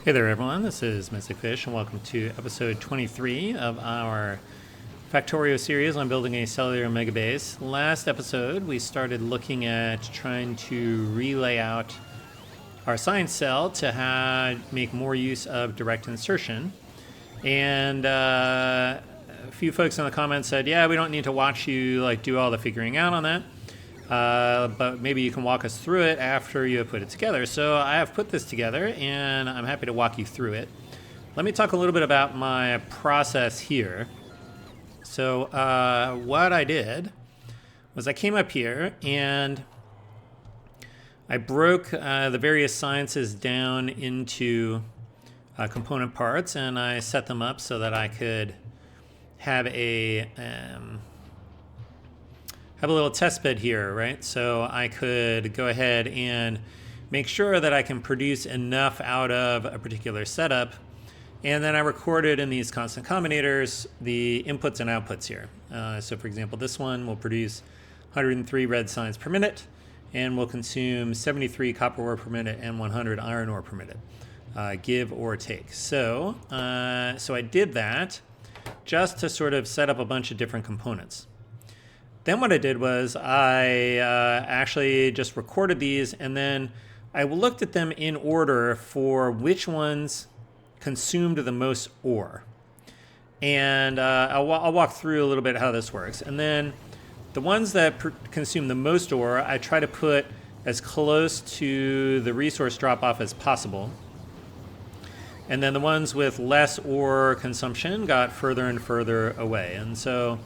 Hey there, everyone. This is Mystic Fish, and welcome to episode 23 of our Factorio series on building a cellular megabase. Last episode, we started looking at trying to relay out our science cell to make more use of direct insertion. And a few folks in the comments said, yeah, we don't need to watch you do all the figuring out on that. But maybe you can walk us through it after you have put it together. So I have put this together, and I'm happy to walk you through it. Let me talk a little bit about my process here. So what I did was I came up here, and I broke the various sciences down into component parts, and I set them up so that I could have a little test bed here, right? So I could go ahead and make sure that I can produce enough out of a particular setup. And then I recorded in these constant combinators the inputs and outputs here. So for example, this one will produce 103 red signs per minute and will consume 73 copper ore per minute and 100 iron ore per minute, give or take. So I did that just to sort of set up a bunch of different components. Then what I did was I actually just recorded these, and then I looked at them in order for which ones consumed the most ore. And I'll walk through a little bit how this works. And then the ones that consume the most ore, I try to put as close to the resource drop-off as possible. And then the ones with less ore consumption got further and further away. And so,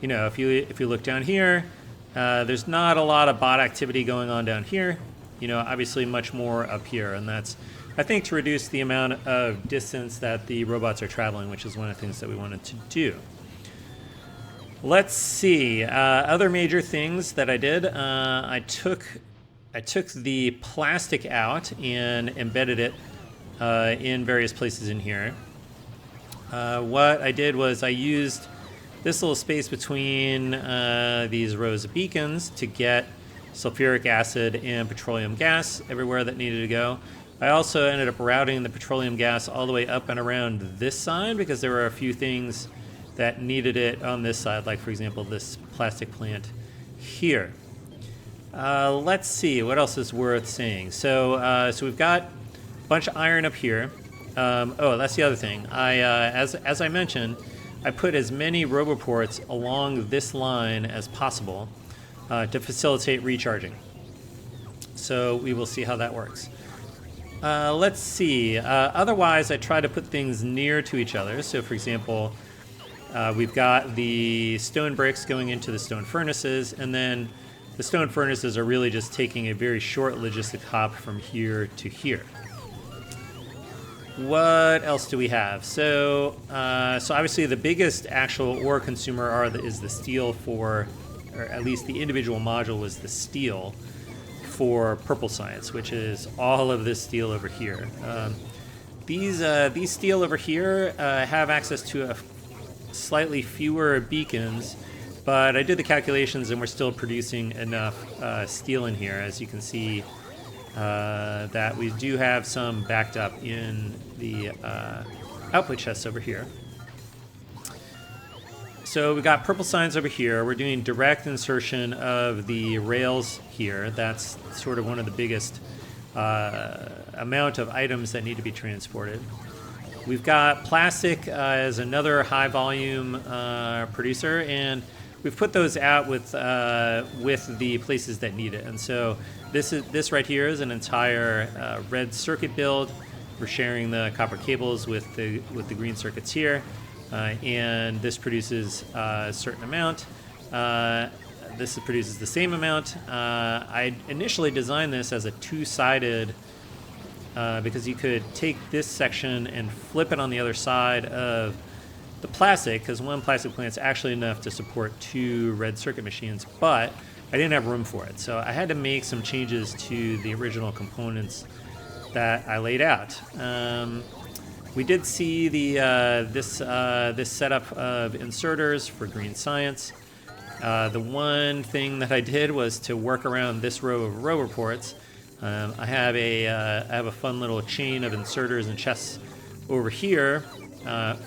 you know, if you look down here, there's not a lot of bot activity going on down here. You know, obviously much more up here, and that's, I think, to reduce the amount of distance that the robots are traveling, which is one of the things that we wanted to do. Let's see, other major things that I did. I took the plastic out and embedded it in various places in here. What I did was I used this little space between these rows of beacons to get sulfuric acid and petroleum gas everywhere that needed to go. I also ended up routing the petroleum gas all the way up and around this side because there were a few things that needed it on this side, like for example this plastic plant here. Let's see, what else is worth saying? So we've got a bunch of iron up here. Oh, that's the other thing. As I mentioned, I put as many roboports along this line as possible to facilitate recharging. So we will see how that works. Let's see. Otherwise, I try to put things near to each other. So for example, we've got the stone bricks going into the stone furnaces, and then the stone furnaces are really just taking a very short logistic hop from here to here. What else do we have? So obviously the biggest actual ore consumer is the steel or at least the individual module was the steel for purple science, which is all of this steel over here. These steel over here have access to slightly fewer beacons, but I did the calculations and we're still producing enough steel in here, as you can see. That we do have some backed up in the output chests over here. So we got purple signs over here. We're doing direct insertion of the rails here. That's sort of one of the biggest amount of items that need to be transported. We've got plastic as another high volume producer, and we've put those out with the places that need it. And so this right here is an entire red circuit build. We're sharing the copper cables with the green circuits here, and this produces a certain amount. This produces the same amount. I initially designed this as a two-sided because you could take this section and flip it on the other side of the plastic, because one plastic plant's actually enough to support two red circuit machines, but I didn't have room for it. So I had to make some changes to the original components that I laid out. We did see this setup of inserters for green science. The one thing that I did was to work around this row of row reports I have a fun little chain of inserters and chests over here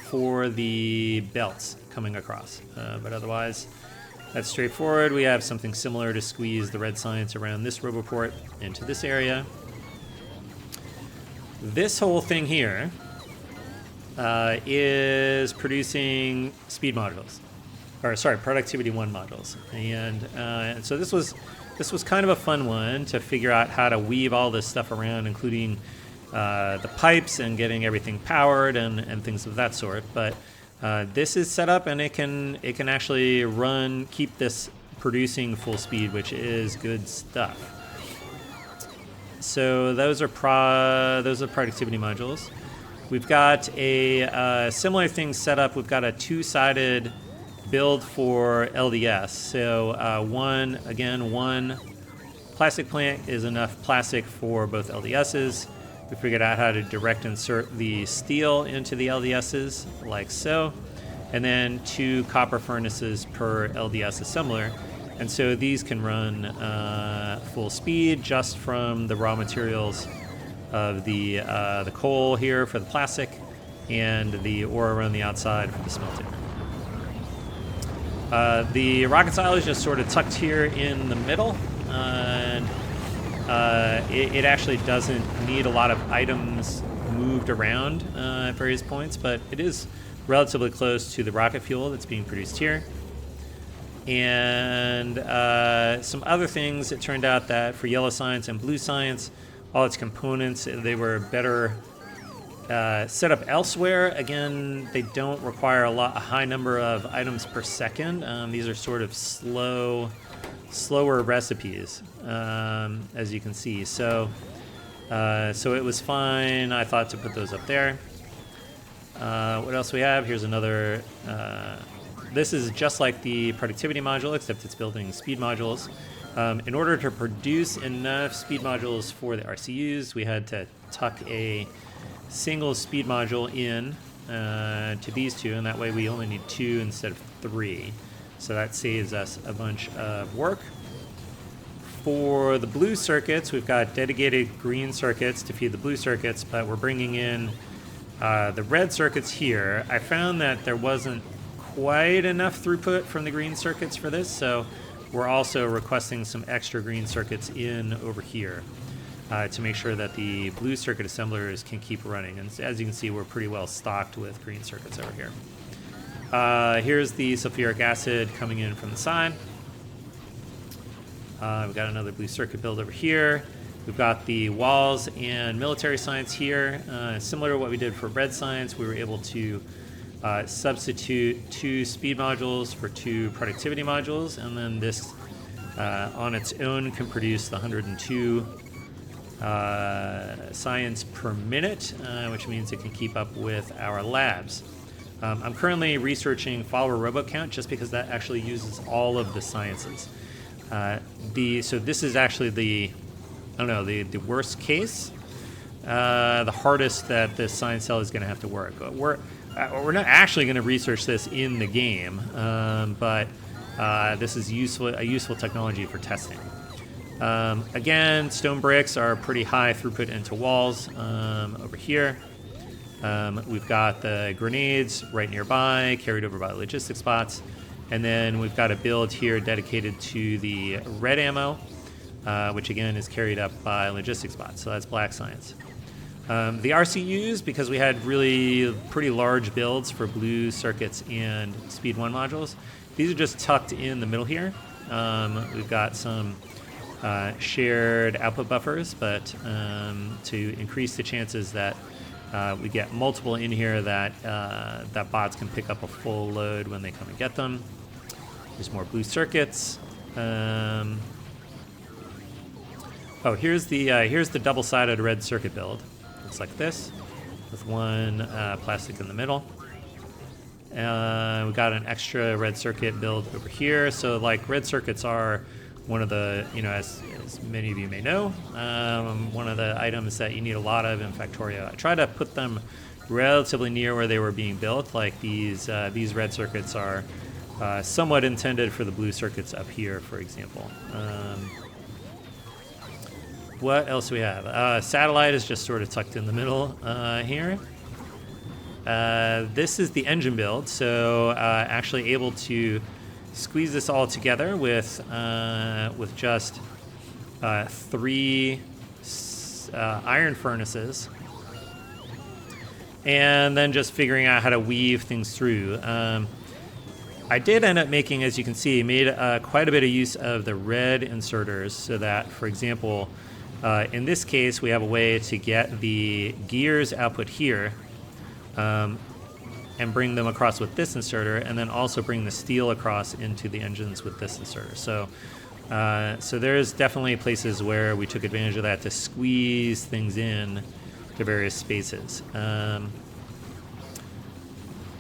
for the belts coming across. But otherwise, that's straightforward. We have something similar to squeeze the red science around this roboport into this area. This whole thing here is producing speed modules, or sorry, productivity 1 modules. And so this was kind of a fun one to figure out how to weave all this stuff around, including the pipes and getting everything powered and things of that sort. But this is set up, and it can actually keep this producing full speed, which is good stuff. So those are productivity modules. We've got a similar thing set up. We've got a 2-sided build for LDS. So one plastic plant is enough plastic for both LDSs. We figured out how to direct insert the steel into the LDSs, like so. And then 2 copper furnaces per LDS assembler. And so these can run full speed just from the raw materials of the coal here for the plastic and the ore around the outside for the smelting. The rocket style is just sort of tucked here in the middle, and it actually doesn't need a lot of items moved around at various points, but it is relatively close to the rocket fuel that's being produced here. And some other things, it turned out that for yellow science and blue science, all its components, they were better set up elsewhere. Again, they don't require a high number of items per second. These are sort of slower recipes, as you can see. So it was fine, I thought, to put those up there. What else we have? Here's another. This is just like the productivity module, except it's building speed modules. In order to produce enough speed modules for the RCUs, we had to tuck a single speed module in to these 2, and that way we only need 2 instead of 3. So that saves us a bunch of work. For the blue circuits, we've got dedicated green circuits to feed the blue circuits, but we're bringing in the red circuits here. I found that there wasn't quite enough throughput from the green circuits for this, so we're also requesting some extra green circuits in over here to make sure that the blue circuit assemblers can keep running. And as you can see, we're pretty well stocked with green circuits over here. Here's the sulfuric acid coming in from the side. We've got another blue circuit build over here. We've got the walls and military science here. Similar to what we did for red science, we were able to substitute 2 speed modules for 2 productivity modules, and then this on its own can produce the 102 science per minute, which means it can keep up with our labs. I'm currently researching follower robot count just because that actually uses all of the sciences. So this is actually the worst case, the hardest that this science cell is going to have to work. We're not actually going to research this in the game, but this is a useful technology for testing. Again, stone bricks are pretty high throughput into walls over here. We've got the grenades right nearby, carried over by logistics spots. And then we've got a build here dedicated to the red ammo, which again is carried up by logistics spots. So that's black science. The RCUs, because we had really pretty large builds for blue circuits and speed 1 modules, these are just tucked in the middle here. We've got some shared output buffers, but to increase the chances that we get multiple in here, that bots can pick up a full load when they come and get them. There's more blue circuits. Here's the double-sided red circuit build. Looks like this, with one plastic in the middle. We got an extra red circuit build over here. So like red circuits are one of the, as many of you may know, one of the items that you need a lot of in Factorio. I try to put them relatively near where they were being built. Like these red circuits are somewhat intended for the blue circuits up here, for example. what else do we have? Satellite is just sort of tucked in the middle here. This is the engine build, so actually able to squeeze this all together with just 3 iron furnaces, and then just figuring out how to weave things through. I did end up making, as you can see, made quite a bit of use of the red inserters, so that, for example, in this case, we have a way to get the gears output here and bring them across with this inserter, and then also bring the steel across into the engines with this inserter. So there's definitely places where we took advantage of that to squeeze things in to various spaces.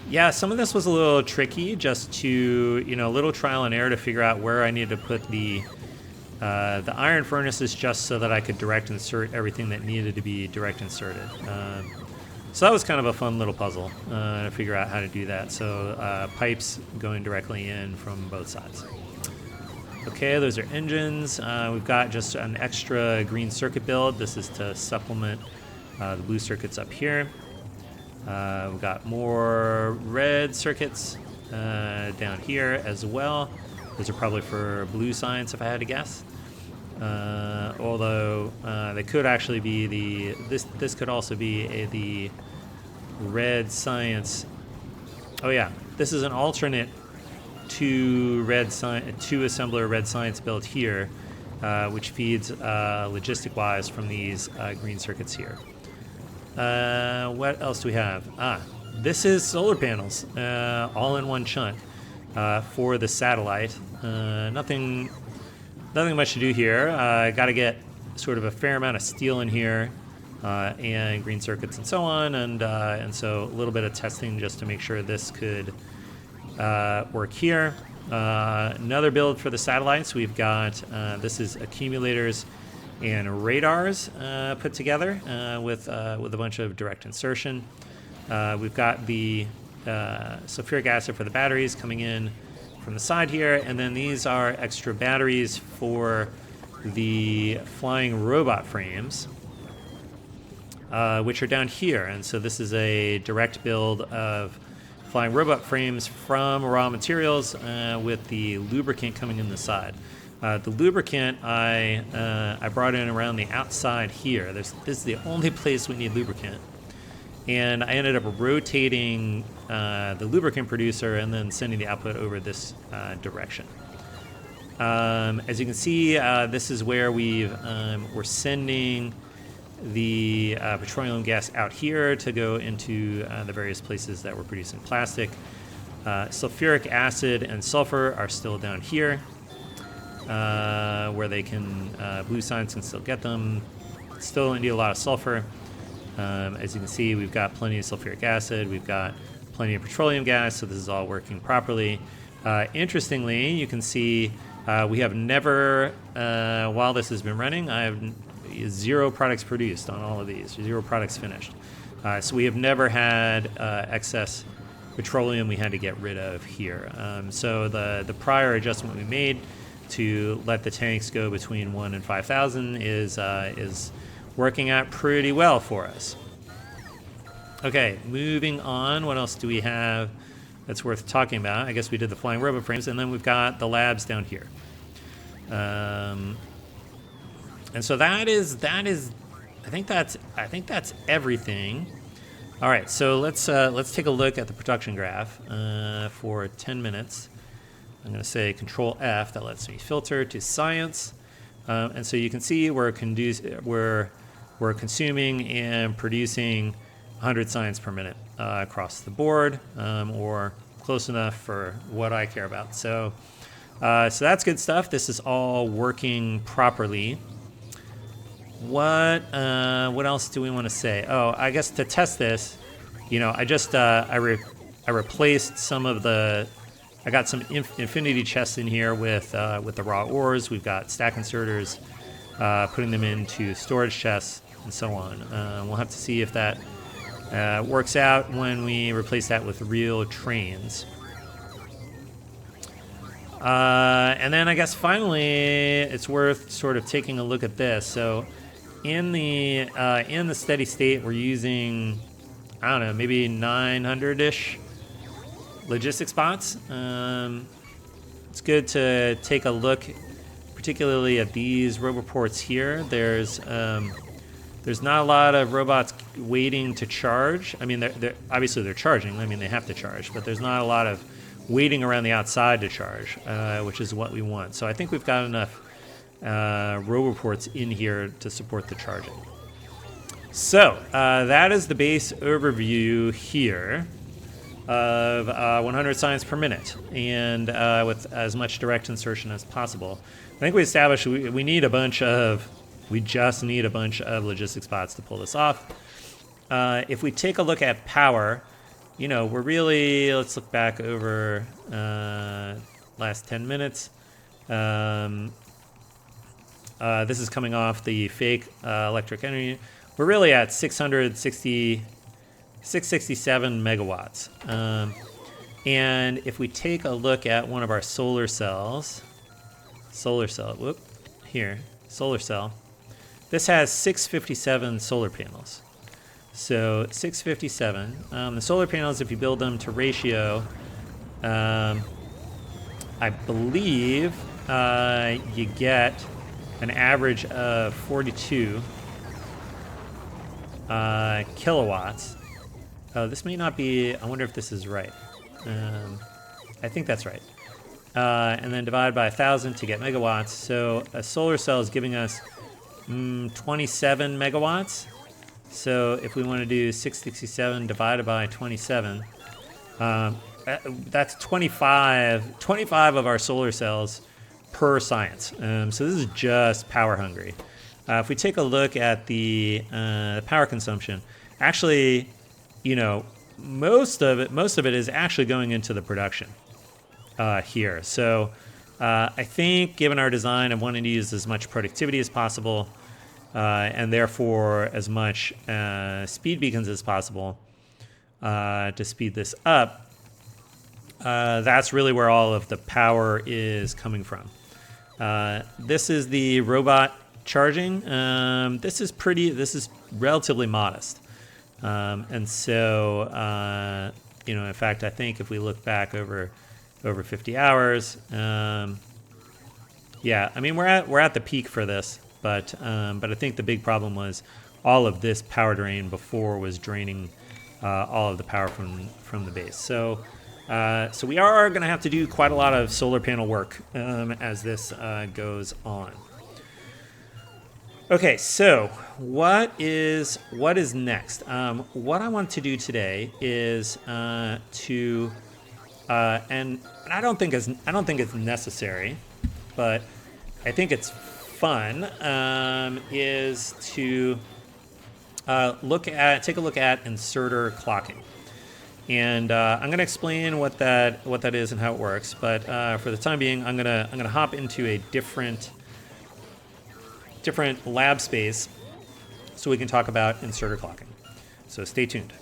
Yeah, some of this was a little tricky, just to, a little trial and error to figure out where I needed to put the iron furnaces, just so that I could direct insert everything that needed to be direct inserted. So that was kind of a fun little puzzle to figure out how to do that. So pipes going directly in from both sides. Okay, those are engines. We've got just an extra green circuit build. This is to supplement the blue circuits up here. We've got more red circuits down here as well. Those are probably for blue science, if I had to guess. Although they could actually be this could also be the red science. Oh yeah, this is an alternate two assembler red science build here, which feeds logistic-wise from these green circuits here. What else do we have? This is solar panels, all in one chunk for the satellite. Nothing much to do here. Got to get sort of a fair amount of steel in here, and green circuits and so on, and so a little bit of testing just to make sure this could work here. Another build for the satellites. We've got this is accumulators and radars put together with a bunch of direct insertion. We've got the sulfuric acid for the batteries coming in from the side here, and then these are extra batteries for the flying robot frames, which are down here. And so this is a direct build of flying robot frames from raw materials with the lubricant coming in the side. The lubricant I brought in around the outside here. This is the only place we need lubricant. And I ended up rotating the lubricant producer and then sending the output over this direction. As you can see, this is where we're sending the petroleum gas out here to go into the various places that we're producing plastic. Sulfuric acid and sulfur are still down here, where they can, blue science can still get them. Still need a lot of sulfur. As you can see, we've got plenty of sulfuric acid, we've got plenty of petroleum gas, so this is all working properly. Interestingly, you can see we have never, while this has been running, I have 0 products produced on all of these, 0 products finished. So we have never had excess petroleum we had to get rid of here. So the prior adjustment we made to let the tanks go between 1 and 5,000 is working out pretty well for us. Okay, moving on. What else do we have that's worth talking about? I guess we did the flying robot frames, and then we've got the labs down here. And so that is I think that's everything. All right, so let's take a look at the production graph for 10 minutes. I'm going to say Control F. That lets me filter to science, and so you can see we're consuming and producing 100 science per minute across the board, or close enough for what I care about. So that's good stuff. This is all working properly. What else do we want to say? Oh, I guess to test this, I just I replaced some of the. I got some infinity chests in here with the raw ores. We've got stack inserters, putting them into storage chests and so on. We'll have to see if that works out when we replace that with real trains. And then I guess finally it's worth sort of taking a look at this. So in the steady state, we're using, I don't know, maybe 900-ish logistics bots. It's good to take a look, particularly at these roboports here. There's not a lot of robots waiting to charge. I mean, they're obviously they're charging. I mean, they have to charge, but there's not a lot of waiting around the outside to charge, which is what we want. So I think we've got enough roboports in here to support the charging. So that is the base overview here of 100 signs per minute, and with as much direct insertion as possible. I think we established we need a bunch of, we just need a bunch of logistics bots to pull this off. If we take a look at power, you know, we're really, let's look back over last 10 minutes. This is coming off the fake electric energy. We're really at 667 megawatts. And if we take a look at one of our solar cell, solar cell, this has 657 solar panels. So 657. The solar panels, if you build them to ratio, I believe you get an average of 42 kilowatts. Oh, this may not be, I wonder if this is right. I think that's right. And then divide by 1,000 to get megawatts. So a solar cell is giving us 27 megawatts. So if we want to do 667 divided by 27, that's 25 of our solar cells per science. So this is just power hungry. If we take a look at the power consumption, actually, you know, most of it is actually going into the production here. So I think, given our design of wanting to use as much productivity as possible, and therefore as much speed beacons as possible to speed this up, that's really where all of the power is coming from. This is the robot charging. This is relatively modest. And so, you know, in fact, I think if we look back over 50 hours, yeah, I mean, we're at the peak for this, but I think the big problem was all of this power drain before was draining all of the power from the base. So we are going to have to do quite a lot of solar panel work as this goes on. Okay, so what is next? What I want to do today is and I don't think it's necessary, but I think it's fun, is to take a look at inserter clocking. And I'm going to explain what that is and how it works. But for the time being, I'm gonna hop into a different lab space so we can talk about inserter clocking. So stay tuned.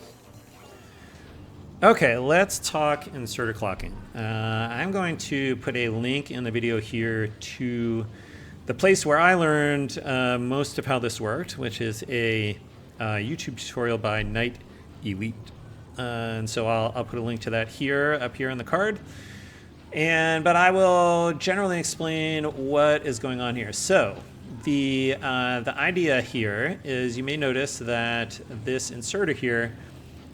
Okay, let's talk inserter clocking. I'm going to put a link in the video here to the place where I learned most of how this worked, which is a YouTube tutorial by Night Elite. And so I'll put a link to that up here on the card. But I will generally explain what is going on here. So the idea here is, you may notice that this inserter here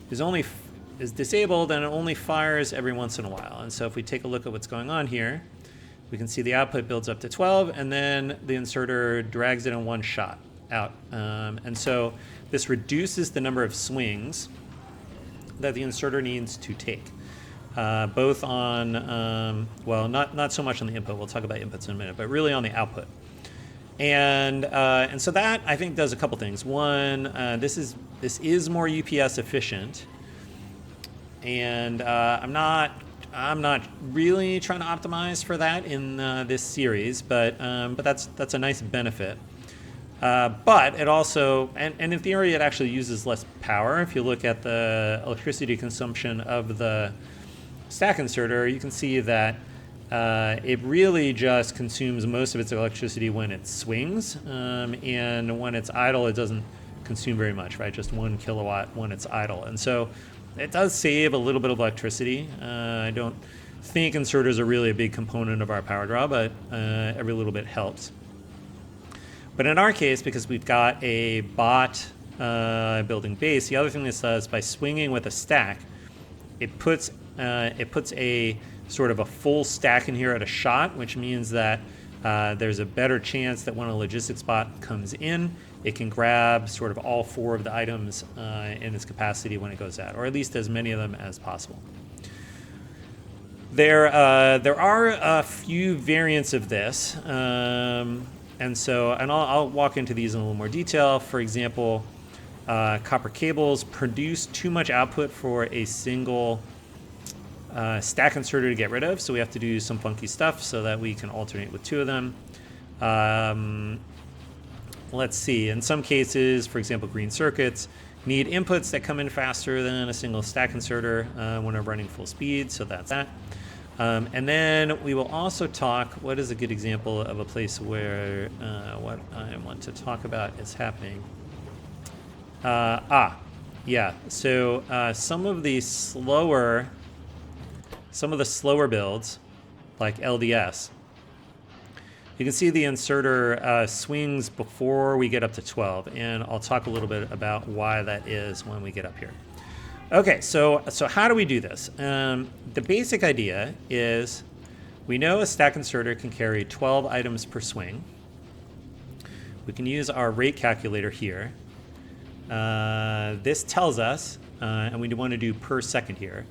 is disabled and it only fires every once in a while. And so if we take a look at what's going on here, we can see the output builds up to 12, and then the inserter drags it in one shot out. And so this reduces the number of swings that the inserter needs to take, both on, well, not so much on the input. We'll talk about inputs in a minute, but really on the output. And so that, I think, does a couple things. One, this is more UPS efficient, and I'm not really trying to optimize for that in this series, but that's a nice benefit. But it also, and in theory, it actually uses less power. If you look at the electricity consumption of the stack inserter, you can see that it really just consumes most of its electricity when it swings, and when it's idle, it doesn't consume very much, right? Just 1 kilowatt when it's idle. And so it does save a little bit of electricity. I don't think inserters are really a big component of our power draw, but every little bit helps. But in our case, because we've got a bot building base, the other thing this does, by swinging with a stack, it puts a sort of a full stack in here at a shot, which means that there's a better chance that when a logistics bot comes in, it can grab sort of all 4 of the items in its capacity when it goes out, or at least as many of them as possible. There are a few variants of this, and I'll walk into these in a little more detail. For example, copper cables produce too much output for a single stack inserter to get rid of, so we have to do some funky stuff so that we can alternate with 2 of them. Let's see, in some cases, for example, green circuits need inputs that come in faster than a single stack inserter when they're running full speed, so that's that. And then we will also talk, what is a good example of a place where what I want to talk about is happening. Yeah, so some of the slower builds, like LDS, you can see the inserter swings before we get up to 12, and I'll talk a little bit about why that is when we get up here. Okay, so how do we do this? The basic idea is we know a stack inserter can carry 12 items per swing. We can use our rate calculator here. This tells us, and we want to do per second here,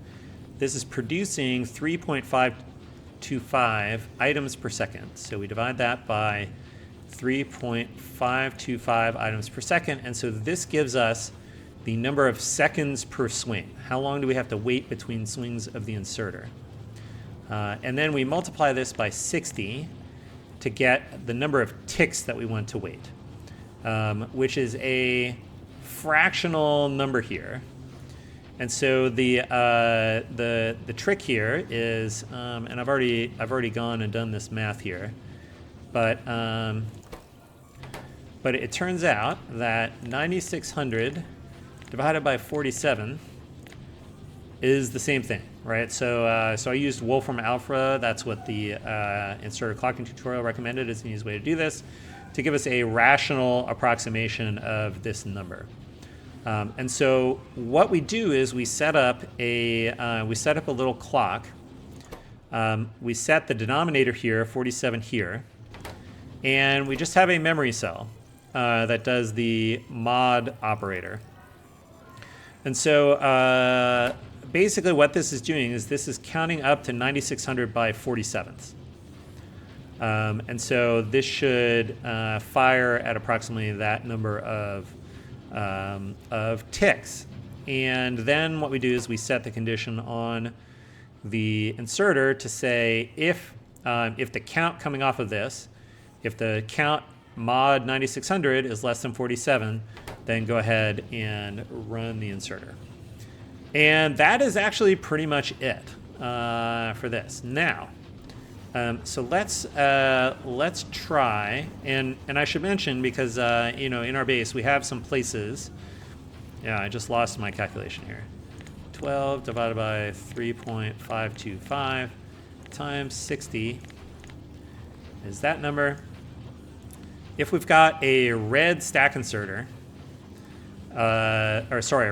this is producing 3.525 items per second. So we divide that by 3.525 items per second. And so this gives us the number of seconds per swing. How long do we have to wait between swings of the inserter? And then we multiply this by 60 to get the number of ticks that we want to wait, which is a fractional number here. And so the trick here is, and I've already gone and done this math here, but it turns out that 9600 divided by 47 is the same thing, right? So I used Wolfram Alpha. That's what the inserter clocking tutorial recommended as the easiest way to do this, to give us a rational approximation of this number. And so what we do is we set up a little clock. We set the denominator here, 47 here, and we just have a memory cell that does the mod operator. And so basically what this is doing is this is counting up to 9600 by 47ths. And so this should fire at approximately that number of ticks. And then what we do is we set the condition on the inserter to say if the count coming off of this, if the count mod 9600 is less than 47, then go ahead and run the inserter. And that is actually pretty much it for this. Now, so let's try, and I should mention, because in our base we have some places. Yeah, I just lost my calculation here. 12 divided by 3.525 times 60 is that number. If we've got a red stack inserter, a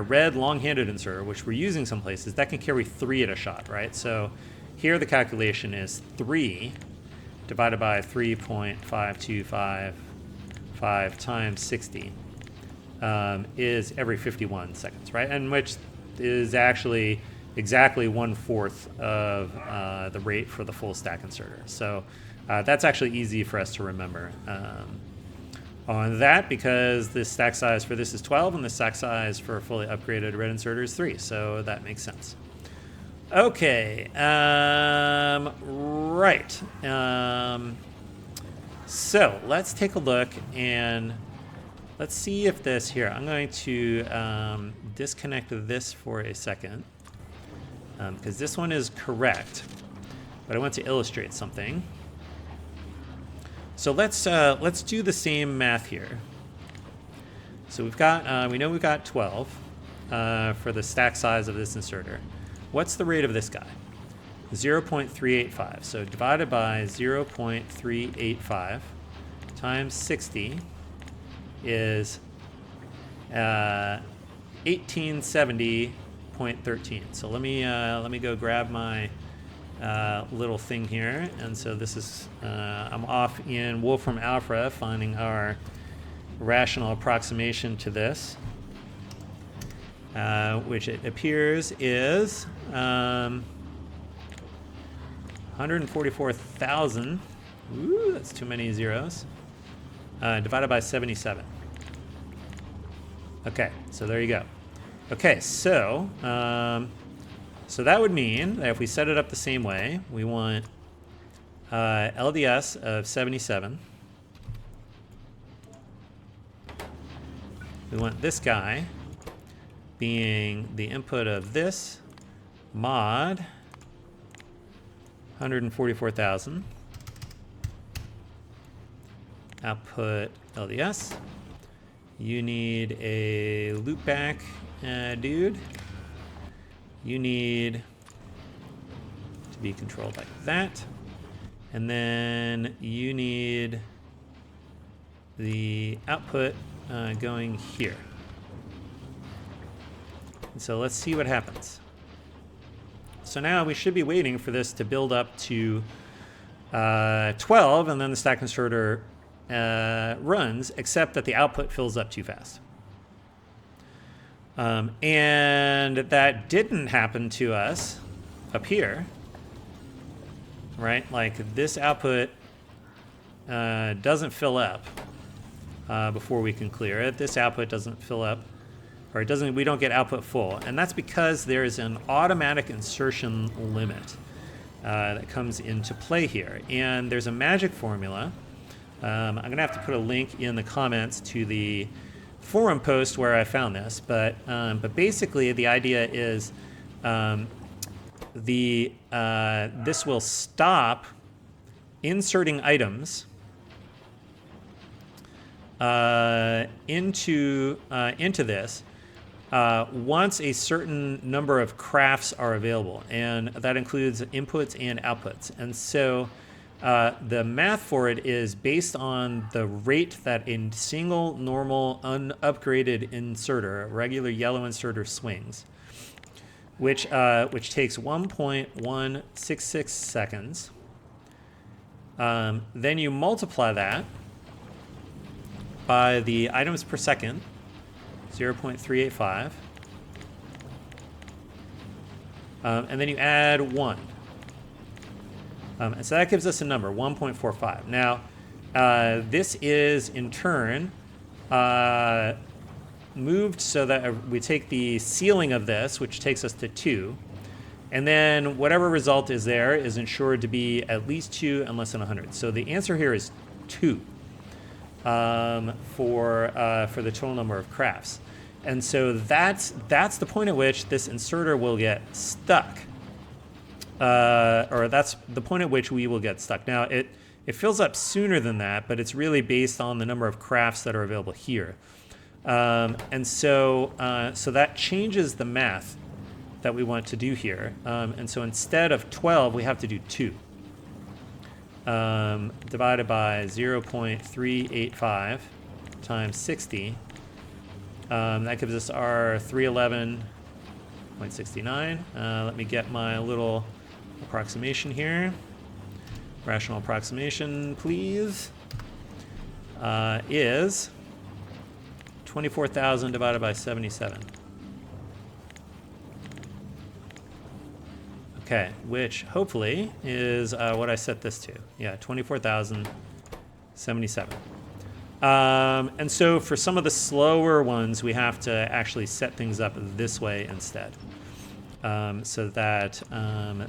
red long-handed inserter, which we're using some places, that can carry 3 at a shot, right? So here the calculation is 3 divided by 3.525 times 60 is every 51 seconds, right? And which is actually exactly 1/4 of the rate for the full stack inserter. So that's actually easy for us to remember on that, because the stack size for this is 12 and the stack size for a fully upgraded red inserter is 3. So that makes sense. Okay, right. So let's take a look and let's see if this here, I'm going to disconnect this for a second because this one is correct. but I want to illustrate something. So let's do the same math here. So we've got, we know we've got 12 for the stack size of this inserter. What's the rate of this guy? 0.385. So divided by 0.385 times 60 is 1870.13. So let me go grab my little thing here. And so this is, I'm off in Wolfram Alpha finding our rational approximation to this, which it appears is 144,000. Ooh, that's too many zeros. Divided by 77. Okay, so there you go. Okay, so so that would mean that if we set it up the same way, we want LDS of 77. We want this guy being the input of this mod 144,000. Output LDS. You need a loopback dude. You need to be controlled like that. And then you need the output going here. And so let's see what happens. So now we should be waiting for this to build up to 12, and then the stack inserter runs, except that the output fills up too fast. And that didn't happen to us up here, right? Like this output doesn't fill up before we can clear it. This output doesn't fill up, or it doesn't. We don't get output full, and that's because there's an automatic insertion limit that comes into play here. And there's a magic formula. I'm going to have to put a link in the comments to the forum post where I found this, but basically the idea is this will stop inserting items into this once a certain number of crafts are available, and that includes inputs and outputs. And so the math for it is based on the rate that a single normal unupgraded inserter, a regular yellow inserter, swings, which takes 1.166 seconds. Then you multiply that by the items per second, 0.385, and then you add 1. And so that gives us a number, 1.45. Now, this is in turn moved so that we take the ceiling of this, which takes us to 2, and then whatever result is there is ensured to be at least 2 and less than 100. So the answer here is 2 for the total number of crafts. And so that's the point at which this inserter will get stuck. Or that's the point at which we will get stuck. Now, it fills up sooner than that, but it's really based on the number of crafts that are available here. And so that changes the math that we want to do here. And so instead of 12, we have to do 2. Divided by 0.385 times 60. That gives us our 311.69. Let me get my little approximation here. Rational approximation, please. Is 24,000 divided by 77. Okay, which hopefully is what I set this to. Yeah, 24,077. And so for some of the slower ones, we have to actually set things up this way instead, so that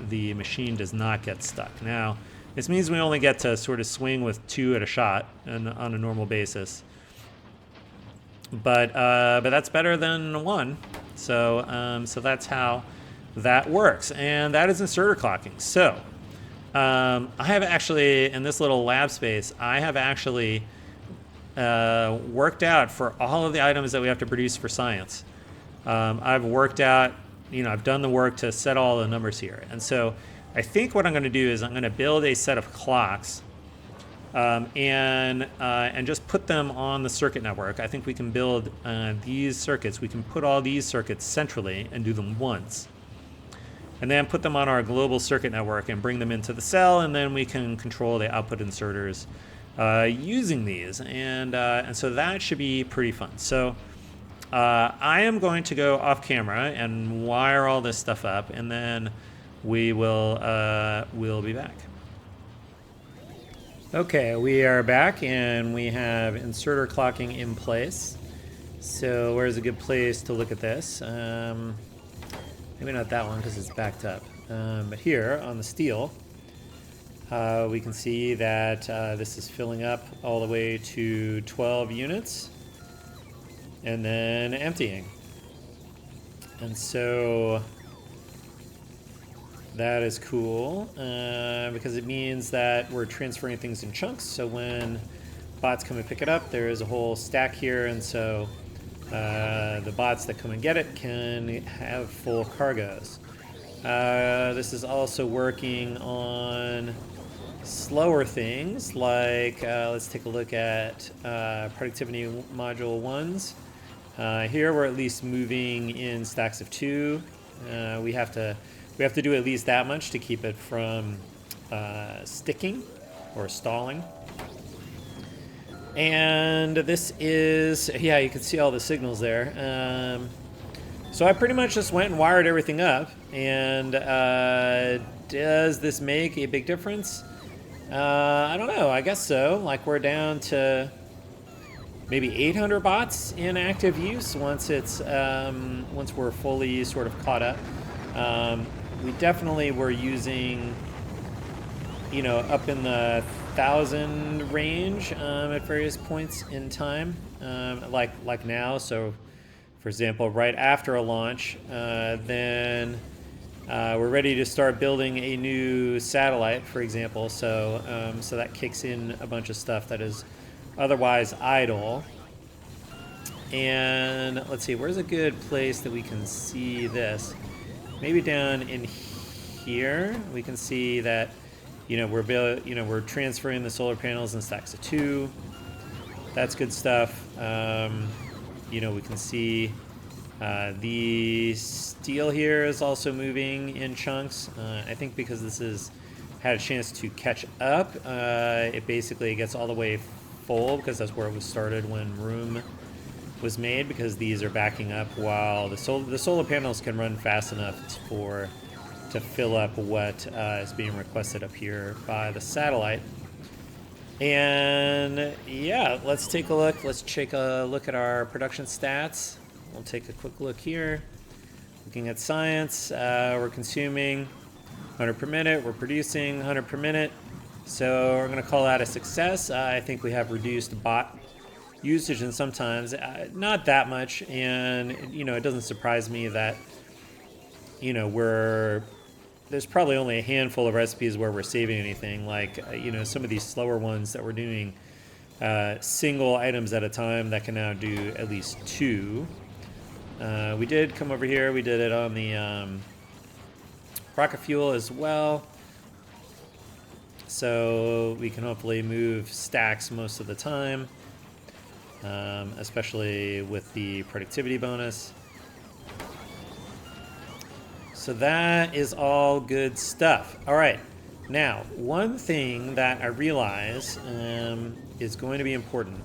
the machine does not get stuck. Now, this means we only get to sort of swing with 2 at a shot on a normal basis. But that's better than 1. So that's how that works, and that is inserter clocking. So I have actually, in this little lab space, I have actually worked out for all of the items that we have to produce for science. I've worked out, I've done the work to set all the numbers here. And so I think what I'm going to do is I'm going to build a set of clocks and just put them on the circuit network. I think we can build these circuits. We can put all these circuits centrally and do them once. And then put them on our global circuit network and bring them into the cell, and then we can control the output inserters using these. And so that should be pretty fun. So I am going to go off camera and wire all this stuff up, and then we'll be back. Okay, we are back, and we have inserter clocking in place. So where's a good place to look at this? Maybe not that one because it's backed up. But here on the steel, we can see that this is filling up all the way to 12 units and then emptying. And so that is cool because it means that we're transferring things in chunks. So when bots come and pick it up, there is a whole stack here, and so the bots that come and get it can have full cargoes. This is also working on slower things like, let's take a look at productivity module 1s. Here we're at least moving in stacks of 2. We have to do at least that much to keep it from sticking or stalling. And this is, yeah, you can see all the signals there. So I pretty much just went and wired everything up. And does this make a big difference? I don't know. I guess so. Like, we're down to maybe 800 bots in active use once it's once we're fully sort of caught up. We definitely were using, up in the 1,000 range at various points in time, like now. So, for example, right after a launch, then we're ready to start building a new satellite, for example. So that kicks in a bunch of stuff that is otherwise idle. And let's see, where's a good place that we can see this? Maybe down in here, we can see that. We're transferring the solar panels in stacks of 2. That's good stuff. We can see the steel here is also moving in chunks. I think because this has had a chance to catch up, it basically gets all the way full because that's where it was started when room was made, because these are backing up while the solar panels can run fast enough to fill up what is being requested up here by the satellite. And yeah, let's take a look. Let's take a look at our production stats. We'll take a quick look here. Looking at science, we're consuming 100 per minute. We're producing 100 per minute. So we're going to call that a success. I think we have reduced bot usage, and sometimes not that much. And it doesn't surprise me that there's probably only a handful of recipes where we're saving anything. Like, some of these slower ones that we're doing single items at a time that can now do at least 2. We did come over here. We did it on the rocket fuel as well. So we can hopefully move stacks most of the time, especially with the productivity bonus. So that is all good stuff. All right. Now, one thing that I realize is going to be important.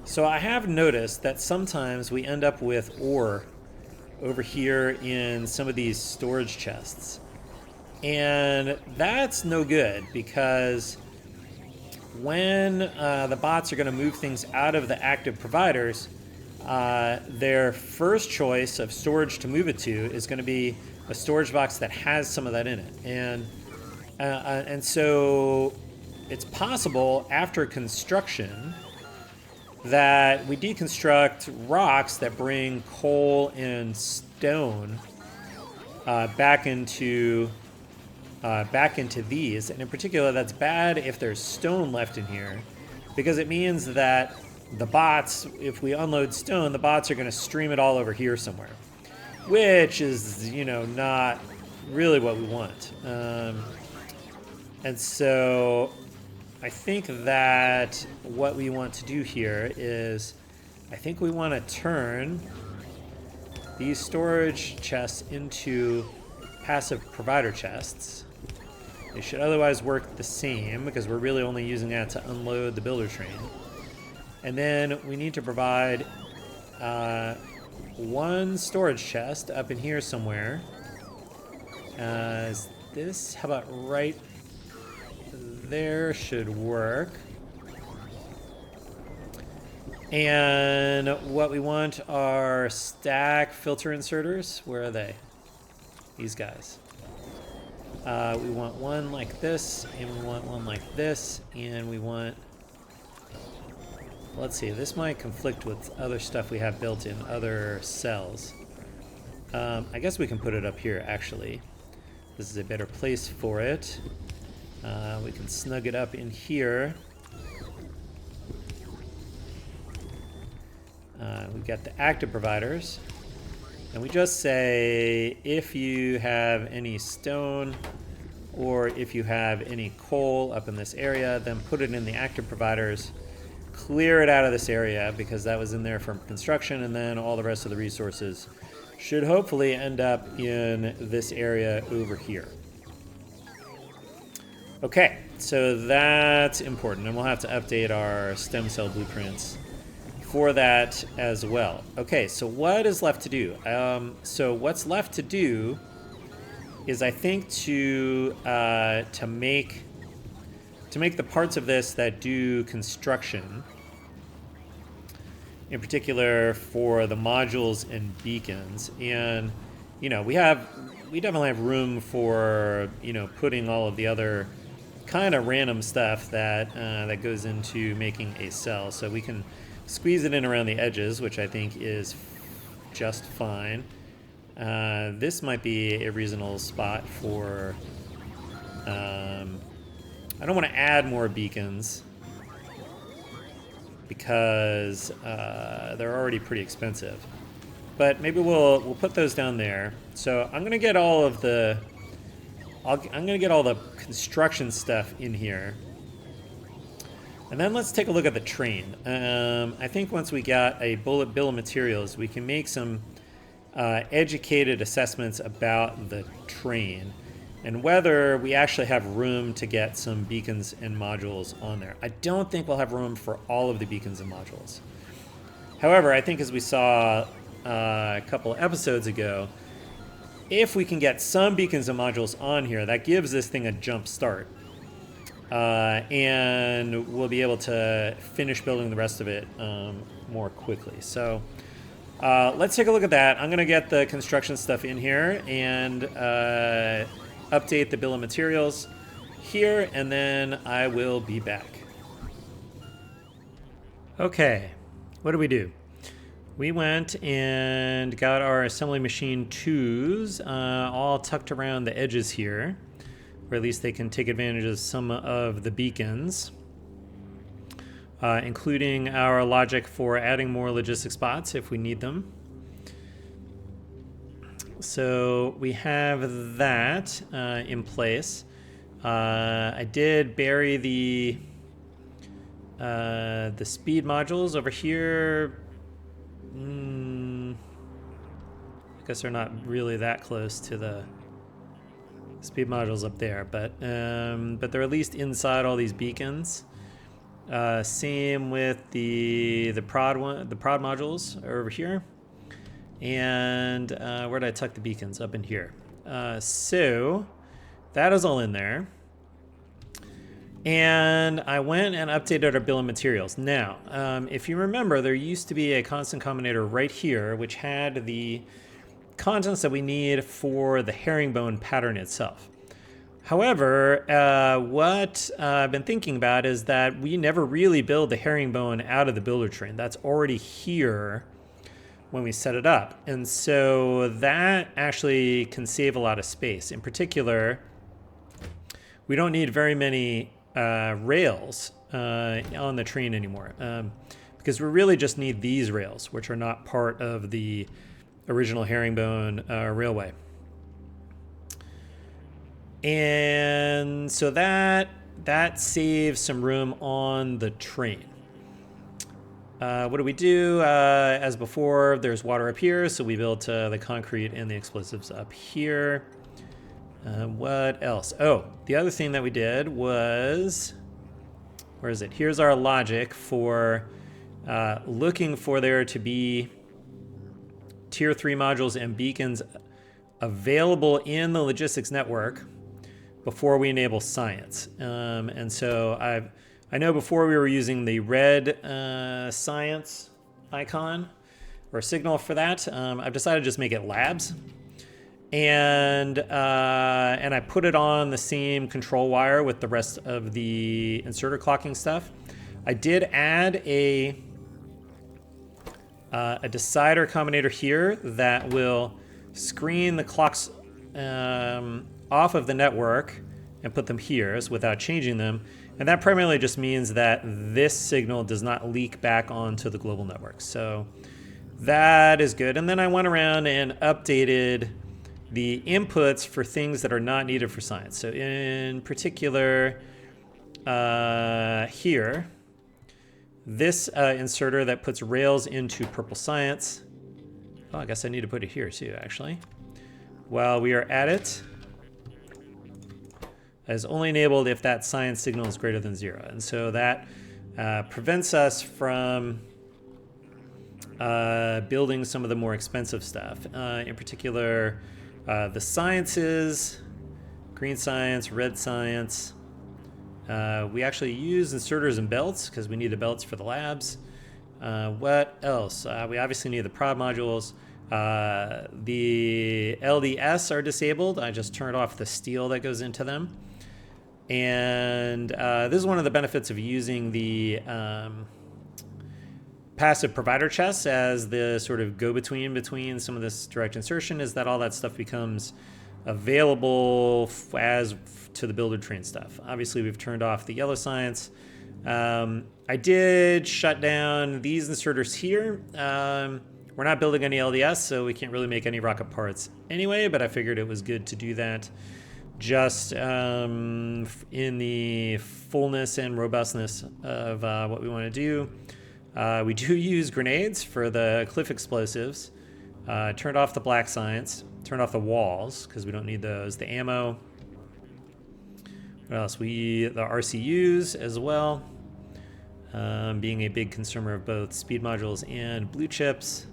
So I have noticed that sometimes we end up with ore over here in some of these storage chests. And that's no good, because when the bots are going to move things out of the active providers, their first choice of storage to move it to is going to be a storage box that has some of that in it. And so it's possible after construction that we deconstruct rocks that bring coal and stone back into back into these. And in particular, that's bad if there's stone left in here, because it means that the bots, if we unload stone, the bots are going to stream it all over here somewhere, which is, you know, not really what we want. And so I think that what we want to do here is, I think we want to turn these storage chests into passive provider chests. They should otherwise work the same because we're really only using that to unload the builder train. And then we need to provide one storage chest up in here somewhere. Is this, how about right there, should work. And what we want are stack filter inserters. Where are they? These guys. We want one like this, and we want one like this, and we want... Let's see, this might conflict with other stuff we have built in other cells. I guess we can put it up here, actually. This is a better place for it. We can snug it up in here. We've got the active providers. And we just say, if you have any stone or if you have any coal up in this area, then put it in the active providers. Clear it out of this area because that was in there for construction, and then all the rest of the resources should hopefully end up in this area over here. Okay, so that's important, and we'll have to update our stem cell blueprints for that as well. Okay, so what is left to do? So what's left to do is, I think, to make the parts of this that do construction, in particular for the modules and beacons. And, you know, we definitely have room for, you know, putting all of the other kind of random stuff that that goes into making a cell. So we can squeeze it in around the edges, which I think is just fine. This might be a reasonable spot for... I don't want to add more beacons because they're already pretty expensive. But maybe we'll put those down there. So I'm gonna get all of the construction stuff in here. And then let's take a look at the train. I think once we got a bill of materials, we can make some educated assessments about the train and whether we actually have room to get some beacons and modules on there. I don't think we'll have room for all of the beacons and modules. However, I think, as we saw a couple of episodes ago, if we can get some beacons and modules on here, that gives this thing a jump start. And we'll be able to finish building the rest of it more quickly. So let's take a look at that. I'm going to get the construction stuff in here and update the bill of materials here, and then I will be back. Okay, what do we do? We went and got our assembly machine 2s all tucked around the edges here, or at least they can take advantage of some of the beacons, including our logic for adding more logistic spots if we need them. So we have that in place. I did bury the speed modules over here. I guess they're not really that close to the speed modules up there, but they're at least inside all these beacons. Same with the prod modules are over here. And where did I tuck the beacons? Up in here. So that is all in there. And I went and updated our bill of materials. Now, if you remember, there used to be a constant combinator right here, which had the contents that we need for the herringbone pattern itself. However, what I've been thinking about is that we never really build the herringbone out of the builder train. That's already here when we set it up. And so that actually can save a lot of space. In particular, we don't need very many rails on the train anymore, because we really just need these rails, which are not part of the original herringbone railway. And so that saves some room on the train. What do we do? As before, there's water up here, so we built the concrete and the explosives up here. What else? Oh, the other thing that we did was, where is it? Here's our logic for looking for there to be tier 3 modules and beacons available in the logistics network before we enable science. And so I know before we were using the red science icon or signal for that. I've decided to just make it labs. And I put it on the same control wire with the rest of the inserter clocking stuff. I did add a decider combinator here that will screen the clocks off of the network and put them here without changing them. And that primarily just means that this signal does not leak back onto the global network. So that is good. And then I went around and updated the inputs for things that are not needed for science. So in particular, here, this inserter that puts rails into purple science. Oh, I guess I need to put it here too, actually. While we are at it, is only enabled if that science signal is greater than 0. And so that prevents us from building some of the more expensive stuff. In particular, the sciences, green science, red science. We actually use inserters and belts because we need the belts for the labs. What else? We obviously need the prod modules. The LDS are disabled. I just turned off the steel that goes into them. And this is one of the benefits of using the passive provider chests as the sort of go-between between some of this direct insertion, is that all that stuff becomes available as to the builder train stuff. Obviously, we've turned off the yellow science. I did shut down these inserters here. We're not building any LDS, so we can't really make any rocket parts anyway, but I figured it was good to do that just in the fullness and robustness of what we want to do. We do use grenades for the cliff explosives. Turned off the black science. Turned off the walls because we don't need those. The ammo. What else? The RCUs as well. Being a big consumer of both speed modules and blue chips.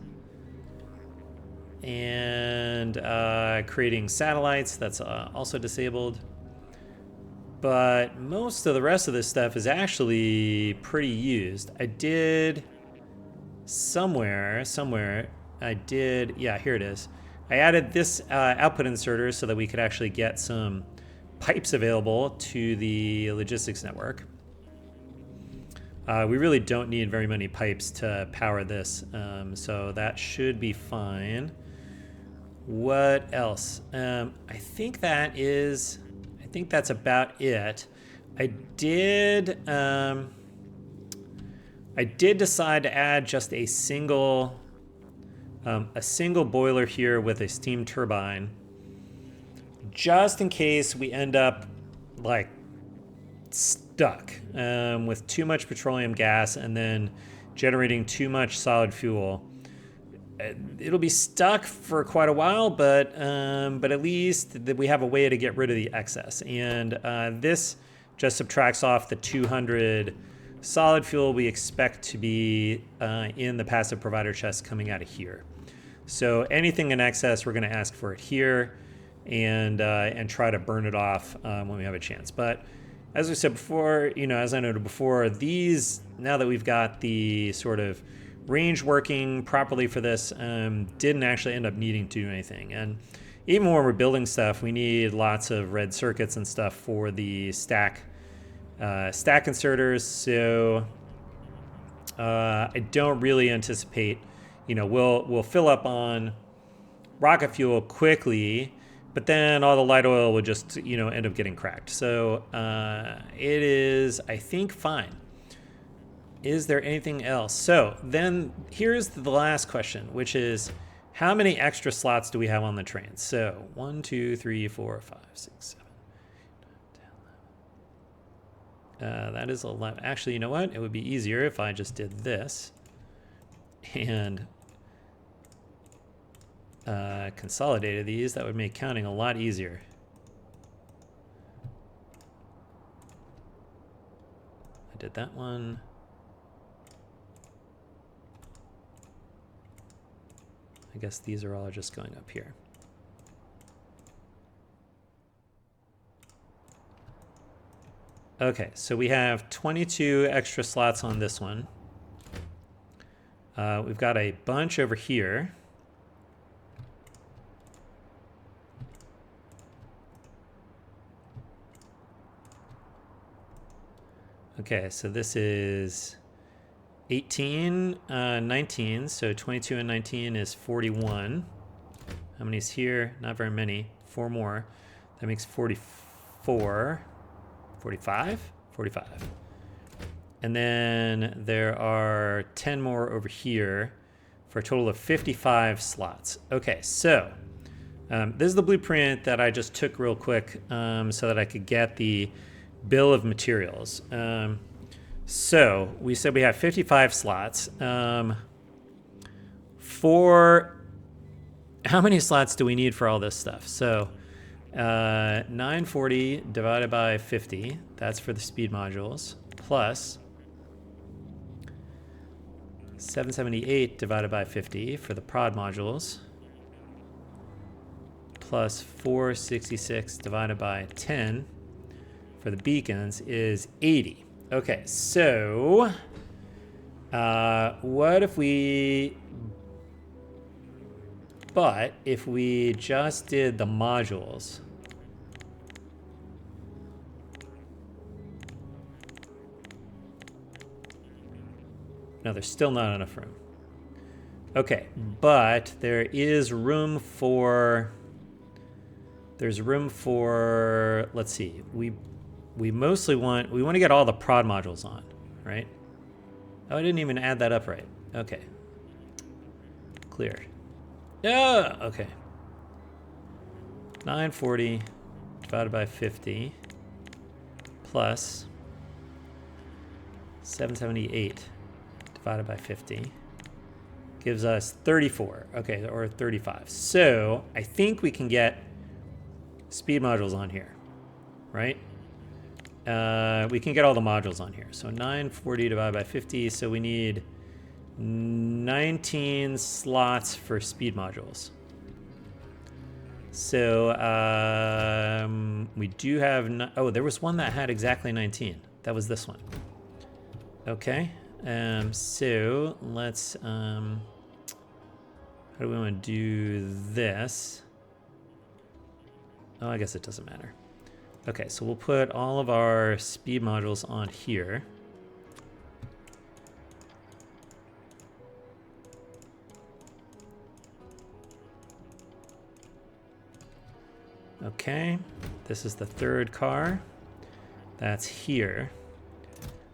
And creating satellites, that's also disabled. But most of the rest of this stuff is actually pretty used. I did somewhere, yeah, here it is. I added this output inserter so that we could actually get some pipes available to the logistics network. We really don't need very many pipes to power this, so that should be fine. What else? I think that's about it. I did decide to add just a single boiler here with a steam turbine, just in case we end up like stuck with too much petroleum gas and then generating too much solid fuel. It'll be stuck for quite a while, but at least that we have a way to get rid of the excess. And this just subtracts off the 200 solid fuel we expect to be in the passive provider chest coming out of here. So anything in excess, we're going to ask for it here and try to burn it off when we have a chance. But as we said before, as I noted before, these, now that we've got the sort of range working properly for this, didn't actually end up needing to do anything. And even when we're building stuff, we need lots of red circuits and stuff for the stack inserters. So I don't really anticipate, we'll fill up on rocket fuel quickly, but then all the light oil would just, end up getting cracked. So it is, I think, fine. Is there anything else? So then here's the last question, which is how many extra slots do we have on the train? So 1, 2, 3, 4, 5, 6, 7, 8, 9, 10, 11. That is 11. Actually, you know what? It would be easier if I just did this and consolidated these. That would make counting a lot easier. I did that one. I guess these are all just going up here. Okay, so we have 22 extra slots on this one. We've got a bunch over here. Okay, so this is 18, 19, so 22 and 19 is 41. How many is here? Not very many. 4 more. That makes 44. 45? 45. And then there are 10 more over here for a total of 55 slots. Okay, so this is the blueprint that I just took real quick so that I could get the bill of materials. So we said we have 55 slots. For how many slots do we need for all this stuff? So 940 divided by 50, that's for the speed modules, plus 778 divided by 50 for the prod modules, plus 466 divided by 10 for the beacons is 80. Okay, so what if we, but if we just did the modules, no, there's still not enough room. Okay, but there is room for, there's room for, let's see, we mostly want, we want to get all the prod modules on, right? Oh, I didn't even add that up right. Okay. Clear. Yeah, okay. 940 divided by 50 plus 778 divided by 50 gives us 34, okay, or 35. So I think we can get speed modules on here, right? We can get all the modules on here. So 940 divided by 50, so we need 19 slots for speed modules. So we do have, oh, there was one that had exactly 19. That was this one. Okay, so let's, how do we want to do this? Oh, I guess it doesn't matter. Okay, so we'll put all of our speed modules on here. Okay, this is the third car. That's here.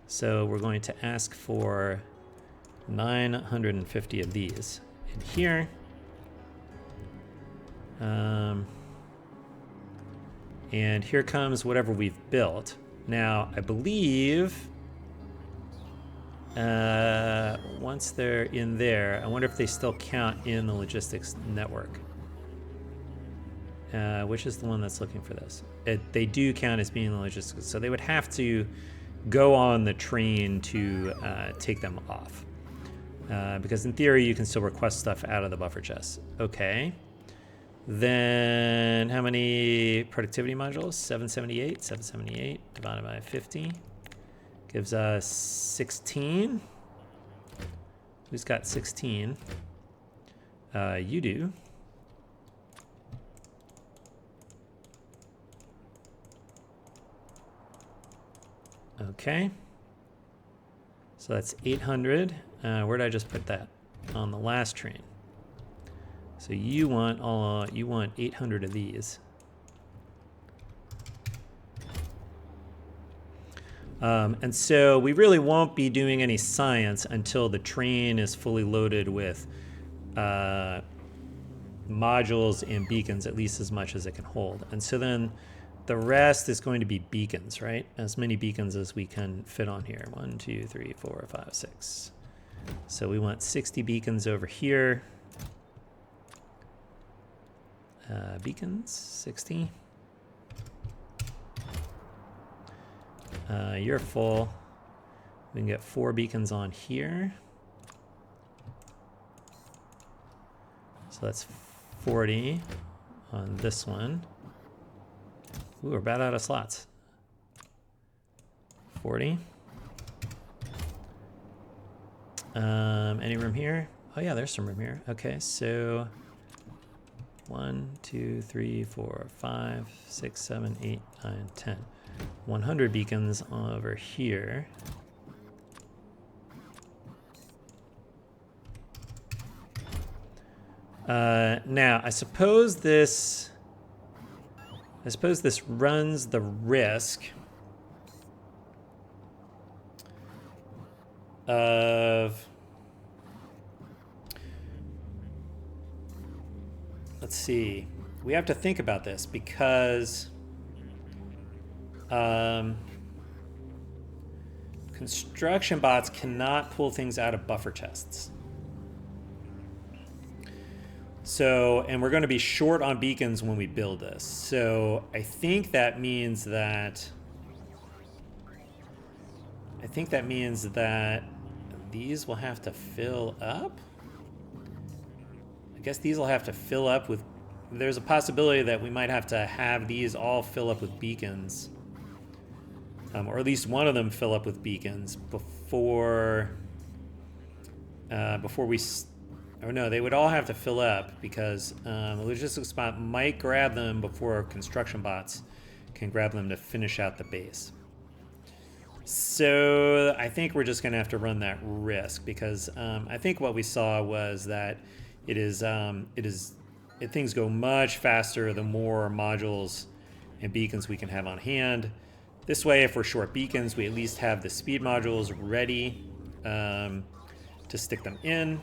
So we're going to ask for 950 of these in here. And here comes whatever we've built. Now, I believe once they're in there, I wonder if they still count in the logistics network. Which is the one that's looking for this? They do count as being in the logistics, so they would have to go on the train to take them off. Because in theory, you can still request stuff out of the buffer chest. Okay. Then how many productivity modules? 778. 778 divided by 50 gives us 16. Who's got 16? You do. Okay. So that's 800. Where did I just put that? On the last train. So you want 800 of these. And so we really won't be doing any science until the train is fully loaded with modules and beacons, at least as much as it can hold. And so then the rest is going to be beacons, right? As many beacons as we can fit on here. 1, 2, 3, 4, 5, 6. So we want 60 beacons over here. Beacons, 60. You're full. We can get 4 beacons on here. So that's 40 on this one. Ooh, we're about out of slots. 40. Any room here? Oh yeah, there's some room here. Okay, so 1, 2, 3, 4, 5, 6, 7, 8, 9, 10. 100 beacons over here. Now, I suppose this runs the risk of, let's see, we have to think about this because construction bots cannot pull things out of buffer chests. So, and we're going to be short on beacons when we build this. So I think that means that these will have to fill up. I guess these will have to fill up with, there's a possibility that we might have to have these all fill up with beacons. Or at least one of them fill up with beacons before we, or no, they would all have to fill up because the logistics bot might grab them before construction bots can grab them to finish out the base. So I think we're just going to have to run that risk because I think what we saw was that things go much faster the more modules and beacons we can have on hand. This way, if we're short beacons, we at least have the speed modules ready to stick them in.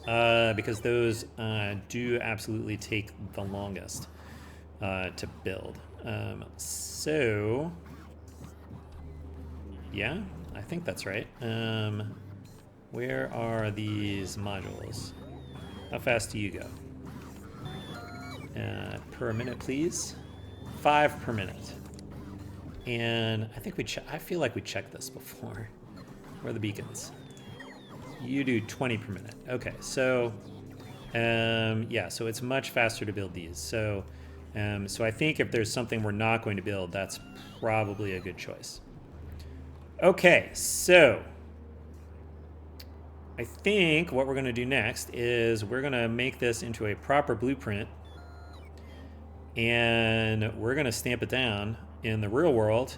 Because those do absolutely take the longest to build. So, yeah, I think that's right. Where are these modules? How fast do you go? Per minute, please. 5 per minute. And I think I feel like we checked this before. Where are the beacons? You do 20 per minute. Okay, so yeah, so it's much faster to build these. So I think if there's something we're not going to build, that's probably a good choice. Okay, so I think what we're going to do next is we're going to make this into a proper blueprint, and we're going to stamp it down in the real world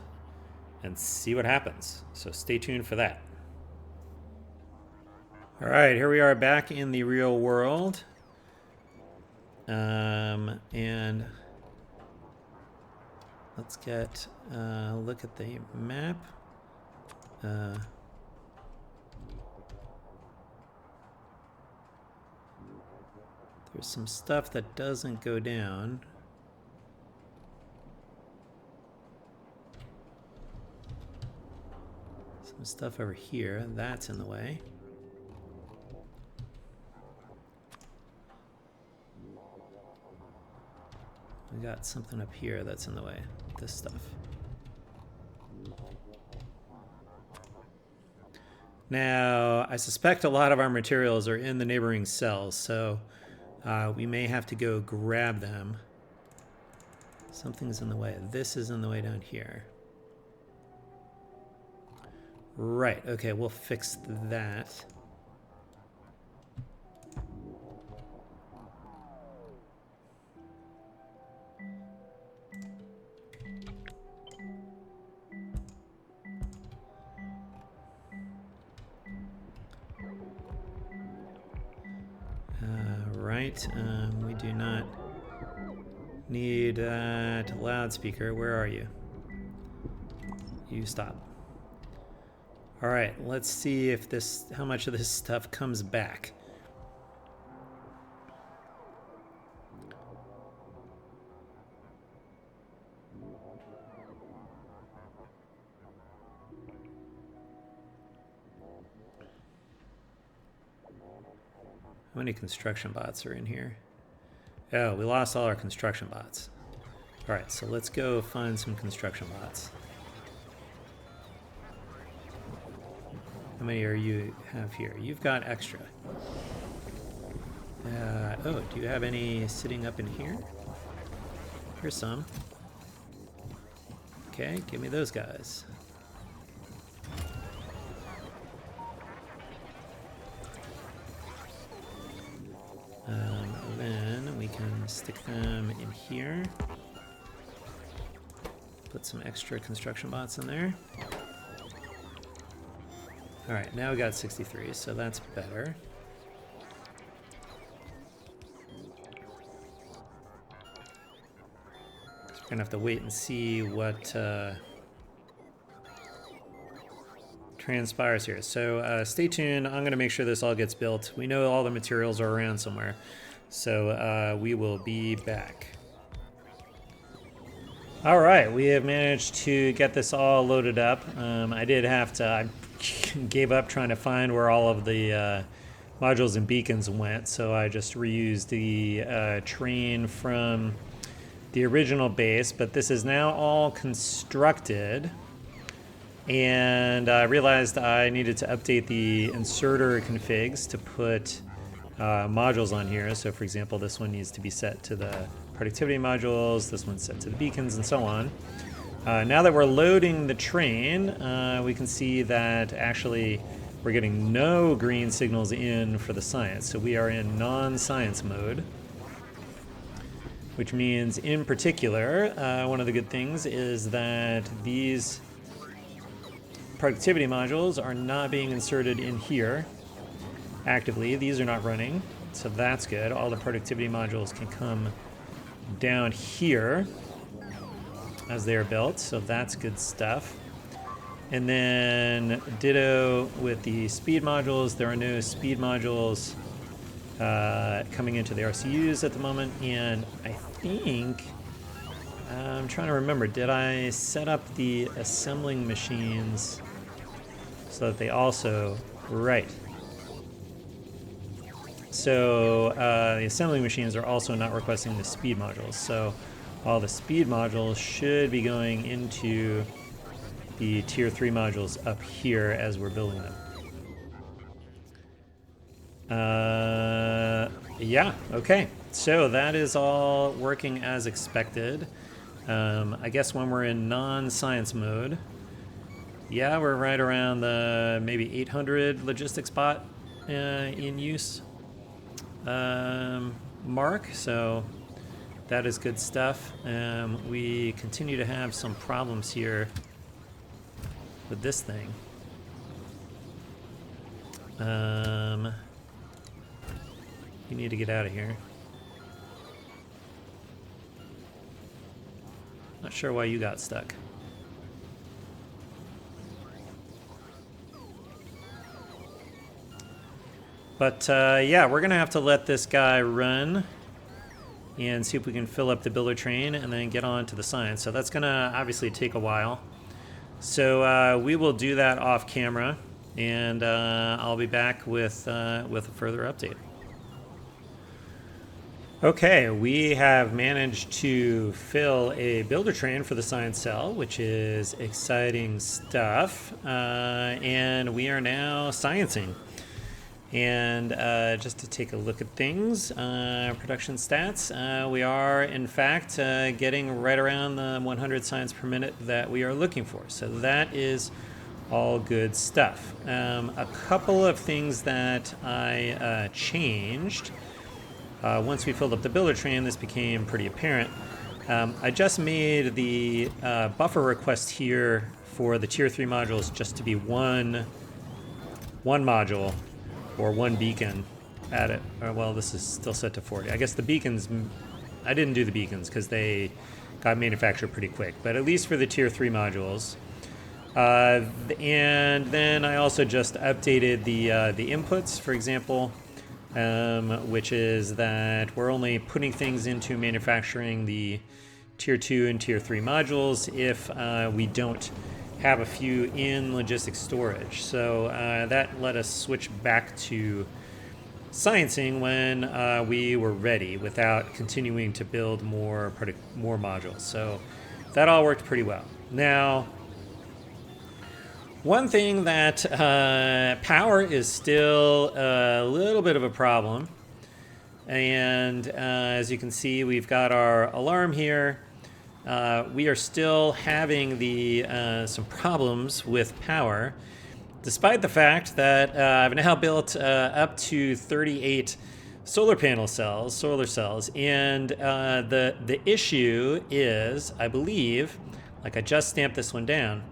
and see what happens. So stay tuned for that. All right, here we are back in the real world. And let's get a look at the map. There's some stuff that doesn't go down. Some stuff over here, that's in the way. We got something up here that's in the way. This stuff. Now, I suspect a lot of our materials are in the neighboring cells, so we may have to go grab them. Something's in the way. This is in the way down here. Right, okay, we'll fix that. Right, we do not need that loudspeaker. Where are you? you stop. All right, let's see if how much of this stuff comes back. How many construction bots are in here? Oh, we lost all our construction bots. All right, so let's go find some construction bots. How many are you have here? You've got extra. Oh, do you have any sitting up in here? Here's some. Okay, give me those guys. Then we can stick them in here. Put some extra construction bots in there. All right, now we got 63, so that's better. So we're gonna have to wait and see what transpires here. So stay tuned. I'm gonna make sure this all gets built. We know all the materials are around somewhere, so we will be back. All right, we have managed to get this all loaded up. I did have to, I gave up trying to find where all of the modules and beacons went, so I just reused the train from the original base, but this is now all constructed, and I realized I needed to update the inserter configs to put modules on here. So for example, this one needs to be set to the productivity modules, this one's set to the beacons, and so on. Now that we're loading the train, we can see that actually we're getting no green signals in for the science. So we are in non-science mode, which means in particular, one of the good things is that these productivity modules are not being inserted in here actively. These are not running, so that's good. All the productivity modules can come down here as they are built, so that's good stuff. And then ditto with the speed modules. There are no speed modules coming into the RCUs at the moment, and I think I'm trying to remember, did I set up the assembling machines so that they also, right. So the assembling machines are also not requesting the speed modules. So all the speed modules should be going into the tier 3 modules up here as we're building them. Yeah, okay. So that is all working as expected. I guess when we're in non-science mode, yeah, we're right around the maybe 800 logistics bot in use mark, so that is good stuff. We continue to have some problems here with this thing. You need to get out of here. Not sure why you got stuck. But yeah, we're gonna have to let this guy run and see if we can fill up the builder train and then get on to the science. So that's gonna obviously take a while. So we will do that off camera, and I'll be back with a further update. Okay, we have managed to fill a builder train for the science cell, which is exciting stuff, and we are now sciencing. And just to take a look at things, production stats, we are in fact getting right around the 100 science per minute that we are looking for. So that is all good stuff. A couple of things that I changed. Once we filled up the builder train, this became pretty apparent. I just made the buffer request here for the tier 3 modules just to be one module or one beacon at it. Well, this is still set to 40. I guess the beacons, I didn't do the beacons because they got manufactured pretty quick, but at least for the tier 3 modules, And then I also just updated the inputs, for example, which is that we're only putting things into manufacturing the tier 2 and tier 3 modules if we don't have a few in logistics storage. So that let us switch back to sciencing when we were ready without continuing to build more modules. So that all worked pretty well. Now, one thing that power is still a little bit of a problem. And as you can see, we've got our alarm here. We are still having some problems with power, despite the fact that I've now built up to 38 solar cells. And the issue is, I believe, like I just stamped this one down,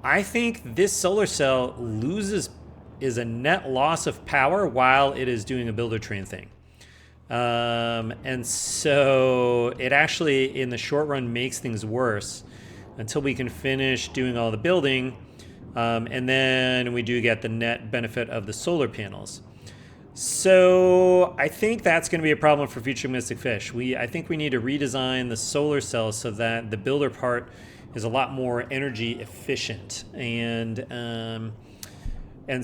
I think this solar cell is a net loss of power while it is doing a builder train thing. And so it actually, in the short run, makes things worse until we can finish doing all the building. And then we do get the net benefit of the solar panels. So I think that's going to be a problem for future Mystic Fish. I think we need to redesign the solar cells so that the builder part is a lot more energy efficient. And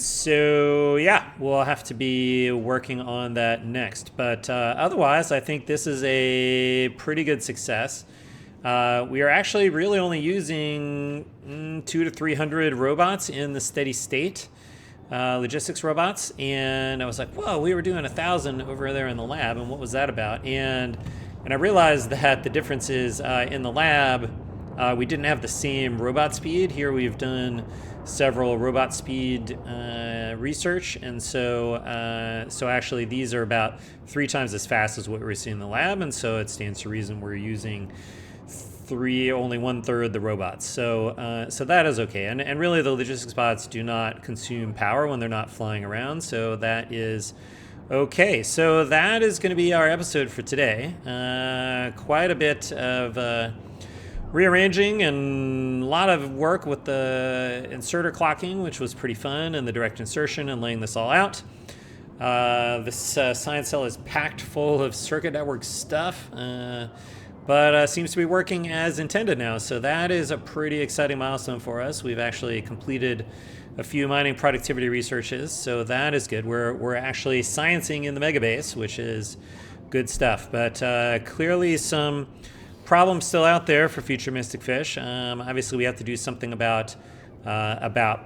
so, yeah, we'll have to be working on that next. But otherwise, I think this is a pretty good success. We are actually really only using 200 to 300 robots in the steady state, logistics robots. And I was like, whoa, we were doing 1,000 over there in the lab, and what was that about? And I realized that the difference is in the lab, we didn't have the same robot speed. Here we've done several robot speed research, and so actually these are about 3 times as fast as what we were seeing in the lab, and so it stands to reason we're using only 1/3 the robots. So that is okay, and really the logistics bots do not consume power when they're not flying around, so that is okay. So that is going to be our episode for today. Quite a bit of rearranging and a lot of work with the inserter clocking, which was pretty fun, and the direct insertion and laying this all out. This science cell is packed full of circuit network stuff, but seems to be working as intended now. So that is a pretty exciting milestone for us. We've actually completed a few mining productivity researches, so that is good. We're actually sciencing in the Megabase, which is good stuff. But clearly some problems still out there for future Mystic Fish. Obviously, we have to do something about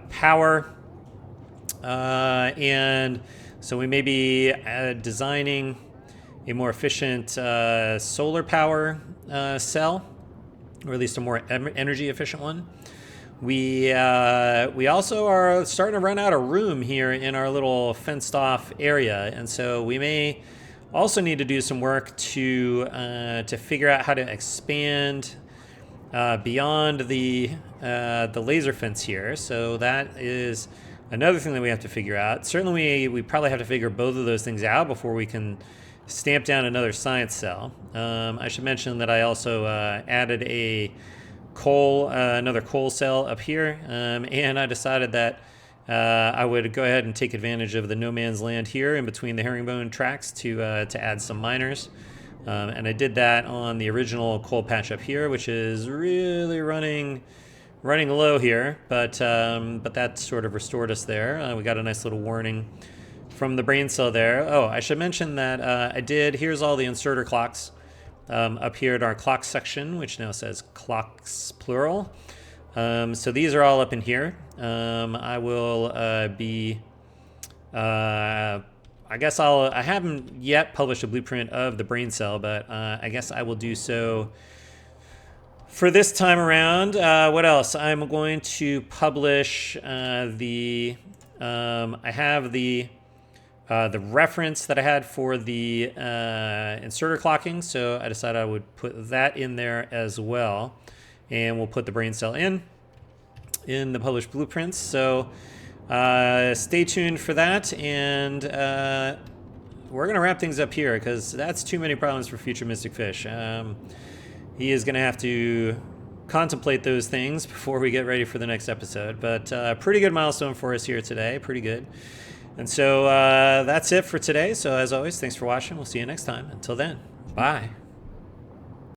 power, and so we may be designing a more efficient solar power cell, or at least a more energy efficient one. We also are starting to run out of room here in our little fenced off area, and so we may also need to do some work to figure out how to expand beyond the laser fence here. So that is another thing that we have to figure out. Certainly, we probably have to figure both of those things out before we can stamp down another science cell. I should mention that I also added another coal cell up here, and I decided that I would go ahead and take advantage of the no man's land here in between the herringbone tracks to add some miners. And I did that on the original coal patch up here, which is really running low here, but that sort of restored us there. We got a nice little warning from the brain cell there. Oh, I should mention that here's all the inserter clocks up here at our clock section, which now says clocks plural. So these are all up in here. I will I haven't yet published a blueprint of the brain cell, but I guess I will do so for this time around. What else? I'm going to publish I have the reference that I had for the inserter clocking, so I decided I would put that in there as well. And we'll put the brain cell in the published blueprints. So stay tuned for that, and we're going to wrap things up here because that's too many problems for future Mystic Fish. He is going to have to contemplate those things before we get ready for the next episode. But pretty good milestone for us here today. Pretty good. And so that's it for today. So as always, thanks for watching. We'll see you next time. Until then, bye.